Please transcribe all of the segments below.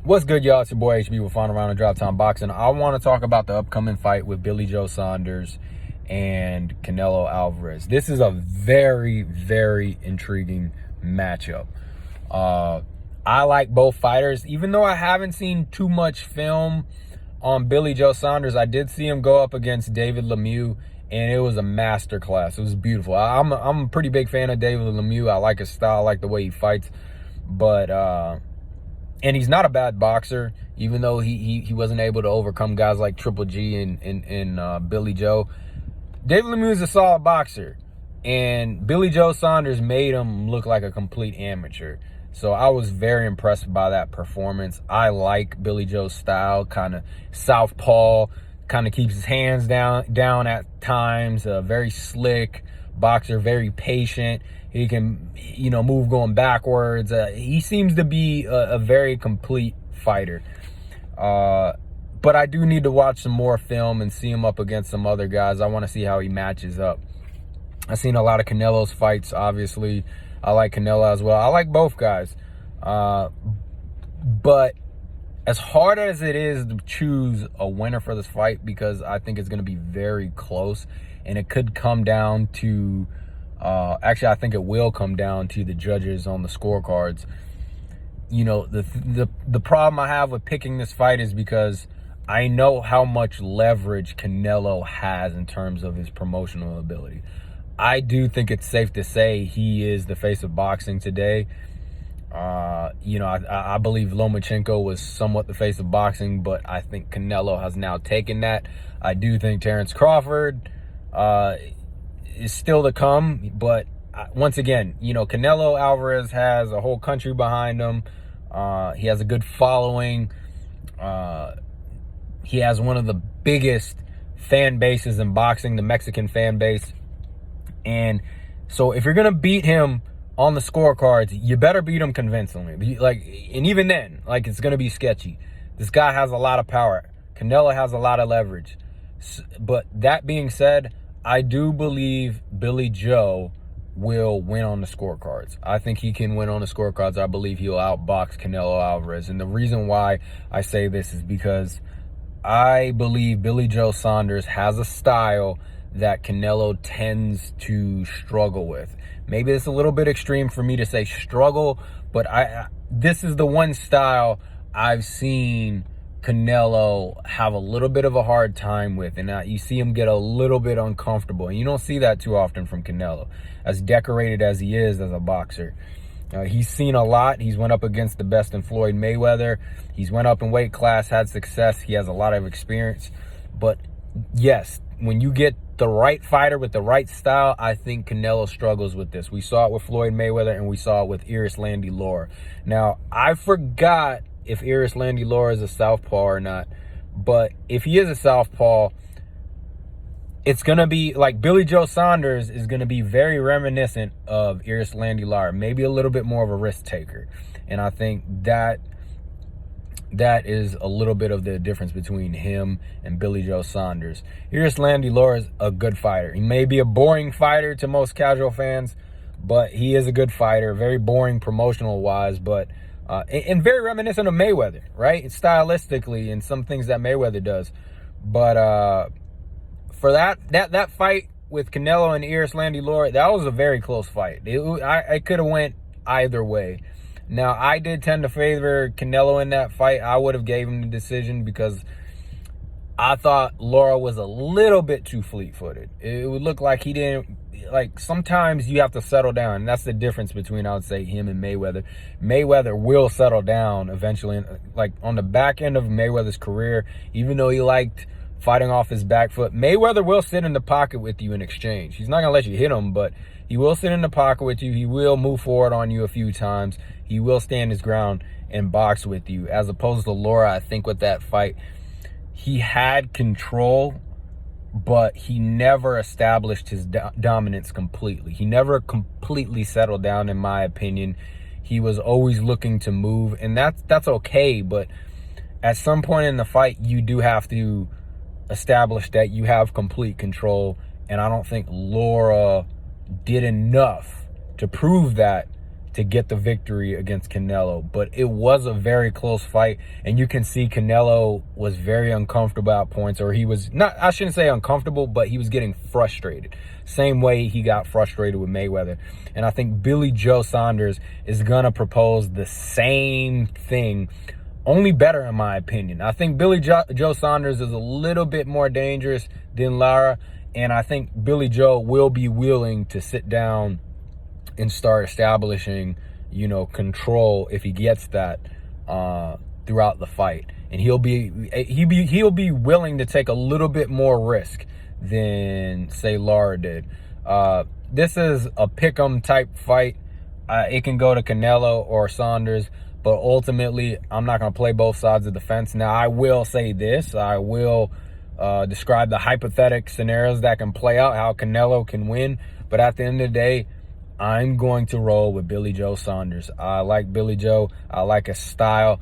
What's good, y'all? It's your boy HB with Final Round of Drop Time Boxing. I want to talk about the upcoming fight with Billy Joe Saunders and Canelo Alvarez. This is a very, very intriguing matchup. I like both fighters. Even though I haven't seen too much film on Billy Joe Saunders, I did see him go up against David Lemieux, and it was a masterclass. It was beautiful. I'm a pretty big fan of David Lemieux. I like his style, I like the way he fights. But and he's not a bad boxer, even though he wasn't able to overcome guys like Triple G and Billy Joe. David Lemieux is a solid boxer, and Billy Joe Saunders made him look like a complete amateur. So I was very impressed by that performance. I like Billy Joe's style, kind of southpaw, kind of keeps his hands down at times. Very slick boxer, very patient. He can, move going backwards. He seems to be a very complete fighter. But I do need to watch some more film and see him up against some other guys. I want to see how he matches up. I've seen a lot of Canelo's fights, obviously. I like Canelo as well. I like both guys. But as hard as it is to choose a winner for this fight, because I think it's going to be very close, and it could come down to... actually, I think it will come down to the judges on the scorecards. The problem I have with picking this fight is because I know how much leverage Canelo has in terms of his promotional ability. I do think it's safe to say he is the face of boxing today. I believe Lomachenko was somewhat the face of boxing, but I think Canelo has now taken that. I do think Terrence Crawford is still to come, but once again, Canelo Alvarez has a whole country behind him. He has a good following. He has one of the biggest fan bases in boxing, the Mexican fan base. And so if you're going to beat him on the scorecards, you better beat him convincingly. And even then, it's going to be sketchy. This guy has a lot of power. Canelo has a lot of leverage. But that being said, I do believe Billy Joe will win on the scorecards. I think he can win on the scorecards. I believe he'll outbox Canelo Alvarez. And the reason why I say this is because I believe Billy Joe Saunders has a style that Canelo tends to struggle with. Maybe it's a little bit extreme for me to say struggle, but this is the one style I've seen Canelo have a little bit of a hard time with, and you see him get a little bit uncomfortable, and you don't see that too often from Canelo, as decorated as he is as a boxer. He's seen a lot. He's went up against the best in Floyd Mayweather. He's went up in weight class, had success. He has a lot of experience. But yes, when you get the right fighter with the right style, I think Canelo struggles with this. We saw it with Floyd Mayweather, and we saw it with Erislandy Lara. Now, I forgot if Erislandy Lara is a southpaw or not, but if he is a southpaw, it's going to be like Billy Joe Saunders is going to be very reminiscent of Erislandy Lara, maybe a little bit more of a risk taker. And I think that is a little bit of the difference between him and Billy Joe Saunders. Erislandy Lara is a good fighter. He may be a boring fighter to most casual fans, but he is a good fighter, very boring promotional-wise, but and very reminiscent of Mayweather, right? It's stylistically and some things that Mayweather does. But for that fight with Canelo and Erislandy Lara, that was a very close fight. I could have went either way. Now, I did tend to favor Canelo in that fight. I would have gave him the decision because I thought Lara was a little bit too fleet-footed. It would look like he didn't... sometimes you have to settle down, and that's the difference between, I would say, him and Mayweather. Mayweather will settle down eventually. On the back end of Mayweather's career, even though he liked fighting off his back foot, Mayweather will sit in the pocket with you in exchange. He's not going to let you hit him, but he will sit in the pocket with you. He will move forward on you a few times. He will stand his ground and box with you. As opposed to Lara, I think with that fight, he had control, but he never established his dominance completely. He never completely settled down, in my opinion. He was always looking to move, and that's okay, but at some point in the fight, you do have to establish that you have complete control, and I don't think Lara did enough to prove that to get the victory against Canelo. But it was a very close fight, and you can see Canelo was very uncomfortable at points, or he was not, I shouldn't say uncomfortable, but he was getting frustrated. Same way he got frustrated with Mayweather. And I think Billy Joe Saunders is going to propose the same thing, only better in my opinion. I think Billy Joe Saunders is a little bit more dangerous than Lara, and I think Billy Joe will be willing to sit down and start establishing, you know, control if he gets that throughout the fight. And he'll be willing to take a little bit more risk than, say, Lara did. This is a pick'em type fight. It can go to Canelo or Saunders, but ultimately, I'm not going to play both sides of the fence. Now, I will say this. I will describe the hypothetical scenarios that can play out, how Canelo can win. But at the end of the day, I'm going to roll with Billy Joe Saunders. I like Billy Joe. I like his style.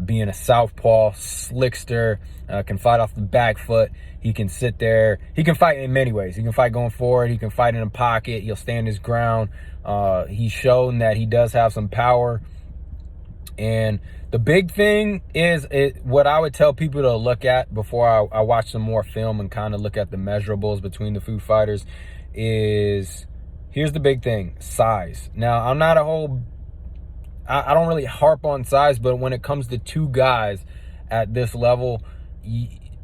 Being a southpaw, slickster, can fight off the back foot. He can sit there. He can fight in many ways. He can fight going forward. He can fight in a pocket. He'll stand his ground. He's shown that he does have some power. And the big thing is, what I would tell people to look at before I watch some more film and kind of look at the measurables between the two fighters is, here's the big thing: size. Now, I'm not I don't really harp on size, but when it comes to two guys at this level,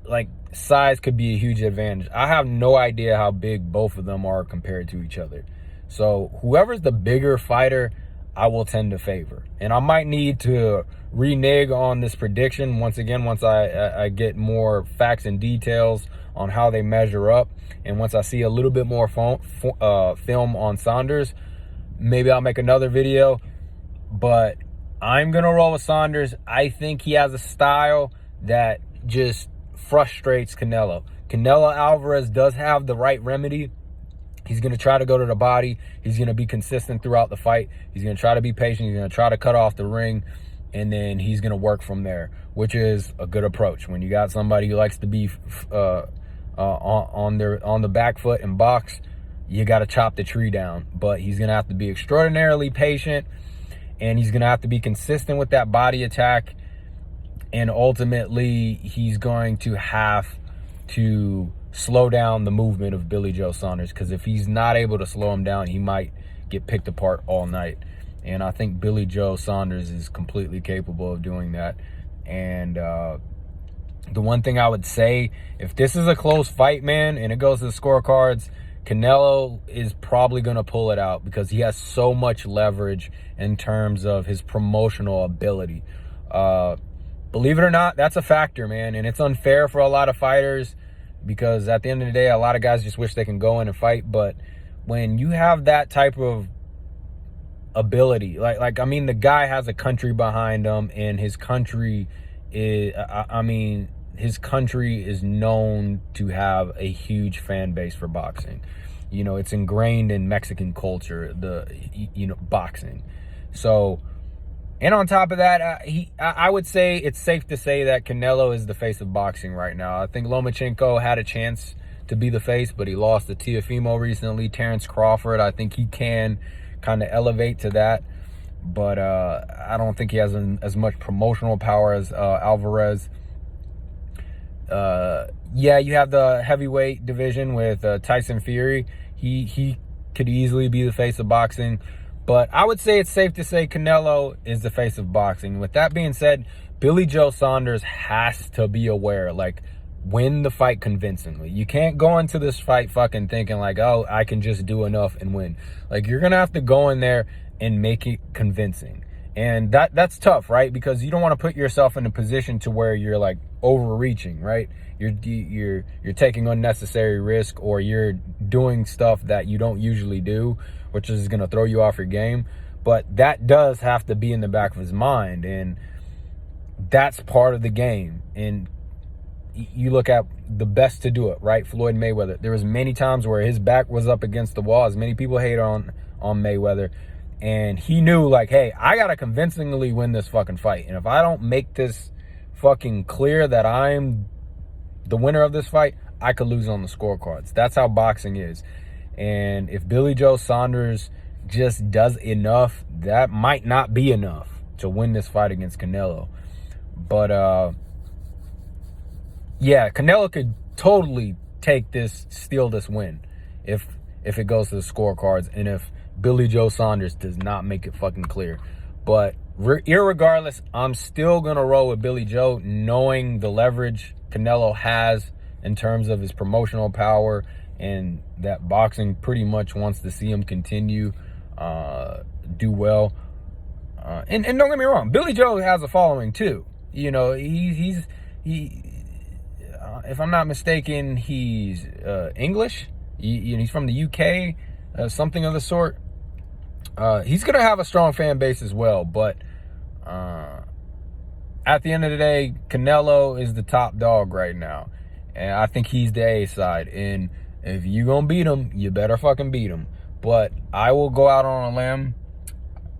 like, size could be a huge advantage. I have no idea how big both of them are compared to each other. So whoever's the bigger fighter, I will tend to favor. And I might need to renege on this prediction once I get more facts and details on how they measure up. And once I see a little bit more film on Saunders, maybe I'll make another video. But I'm going to roll with Saunders. I think he has a style that just frustrates Canelo. Canelo Alvarez does have the right remedy. He's going to try to go to the body. He's going to be consistent throughout the fight. He's going to try to be patient. He's going to try to cut off the ring. And then he's going to work from there, which is a good approach. When you got somebody who likes to be on the back foot and box, you got to chop the tree down. But he's going to have to be extraordinarily patient, and he's going to have to be consistent with that body attack. And ultimately, he's going to have to slow down the movement of Billy Joe Saunders, because if he's not able to slow him down, he might get picked apart all night. And I think Billy Joe Saunders is completely capable of doing that. And the one thing I would say, if this is a close fight, man, and it goes to the scorecards, Canelo is probably going to pull it out, because he has so much leverage in terms of his promotional ability. Believe it or not, that's a factor, man. And it's unfair for a lot of fighters, because at the end of the day, a lot of guys just wish they can go in and fight. But when you have that type of ability, like I mean, the guy has a country behind him, and his country is, his country is known to have a huge fan base for boxing. You know, it's ingrained in Mexican culture, boxing. So, and on top of that, I would say it's safe to say that Canelo is the face of boxing right now. I think Lomachenko had a chance to be the face, but he lost to Teofimo recently. Terrence Crawford, I think he can kind of elevate to that, but I don't think he has as much promotional power as Alvarez. Yeah, you have the heavyweight division with Tyson Fury. He could easily be the face of boxing. But I would say it's safe to say Canelo is the face of boxing. With that being said, Billy Joe Saunders has to be aware, like, win the fight convincingly. You can't go into this fight fucking thinking like, oh, I can just do enough and win. Like, you're going to have to go in there and make it convincing. And that's tough, right? Because you don't want to put yourself in a position to where you're like overreaching, right? You're taking unnecessary risk, or you're doing stuff that you don't usually do, which is going to throw you off your game. But that does have to be in the back of his mind, and that's part of the game. And you look at the best to do it, right? Floyd Mayweather. There was many times where his back was up against the wall, as many people hate on Mayweather. And he knew, like, hey, I got to convincingly win this fucking fight. And if I don't make this fucking clear that I'm the winner of this fight, I could lose on the scorecards. That's how boxing is. And if Billy Joe Saunders just does enough, that might not be enough to win this fight against Canelo. But yeah, Canelo could totally steal this win if it goes to the scorecards, and if Billy Joe Saunders does not make it fucking clear. But irregardless, I'm still gonna roll with Billy Joe, knowing the leverage Canelo has in terms of his promotional power, and that boxing pretty much wants to see him continue do well. And don't get me wrong, Billy Joe has a following too. You know, he if I'm not mistaken, he's English. He's from the UK, something of the sort. He's gonna have a strong fan base as well, but at the end of the day, Canelo is the top dog right now, and I think he's the A side. And if you gonna beat him, you better fucking beat him. But I will go out on a limb.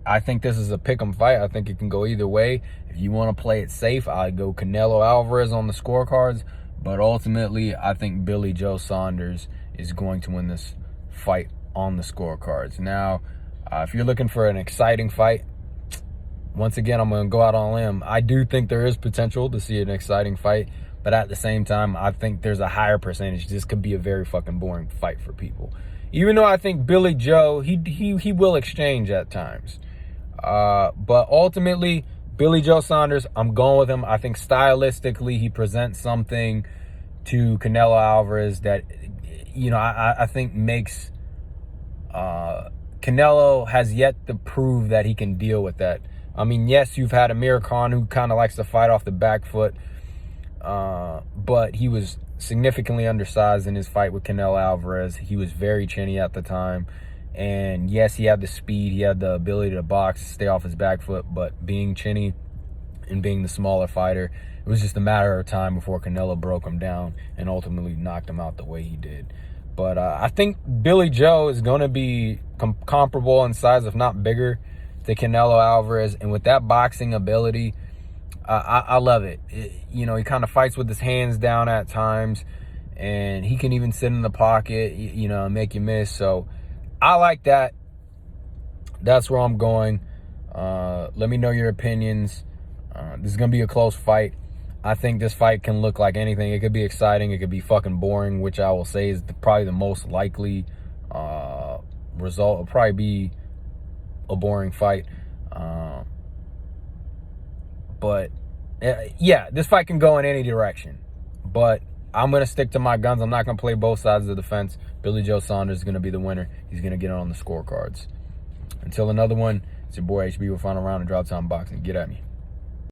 I think this is a pick'em fight. I think it can go either way. If you want to play it safe, I'd go Canelo Alvarez on the scorecards. But ultimately, I think Billy Joe Saunders is going to win this fight on the scorecards. Now, if you're looking for an exciting fight, once again, I'm going to go out on a limb. I do think there is potential to see an exciting fight. But at the same time, I think there's a higher percentage. This could be a very fucking boring fight for people. Even though I think Billy Joe, he will exchange at times. But ultimately, Billy Joe Saunders, I'm going with him. I think stylistically, he presents something to Canelo Alvarez that, you know, I think makes Canelo has yet to prove that he can deal with that. I mean, yes, you've had Amir Khan, who kind of likes to fight off the back foot, but he was significantly undersized in his fight with Canelo Alvarez. He was very chinny at the time. And yes, he had the speed, he had the ability to box, stay off his back foot, but being chinny and being the smaller fighter, it was just a matter of time before Canelo broke him down and ultimately knocked him out the way he did. But I think Billy Joe is going to be comparable in size, if not bigger, to Canelo Alvarez. And with that boxing ability, I love it. You know, he kind of fights with his hands down at times, and he can even sit in the pocket, you know, and make you miss. So I like that. That's where I'm going. Let me know your opinions. This is going to be a close fight. I think this fight can look like anything. It could be exciting. It could be fucking boring, which I will say is probably the most likely result. It'll probably be a boring fight. But, yeah, this fight can go in any direction. But I'm going to stick to my guns. I'm not going to play both sides of the fence. Billy Joe Saunders is going to be the winner. He's going to get it on the scorecards. Until another one, it's your boy HB with Final Round and Drop Time Boxing. Get at me.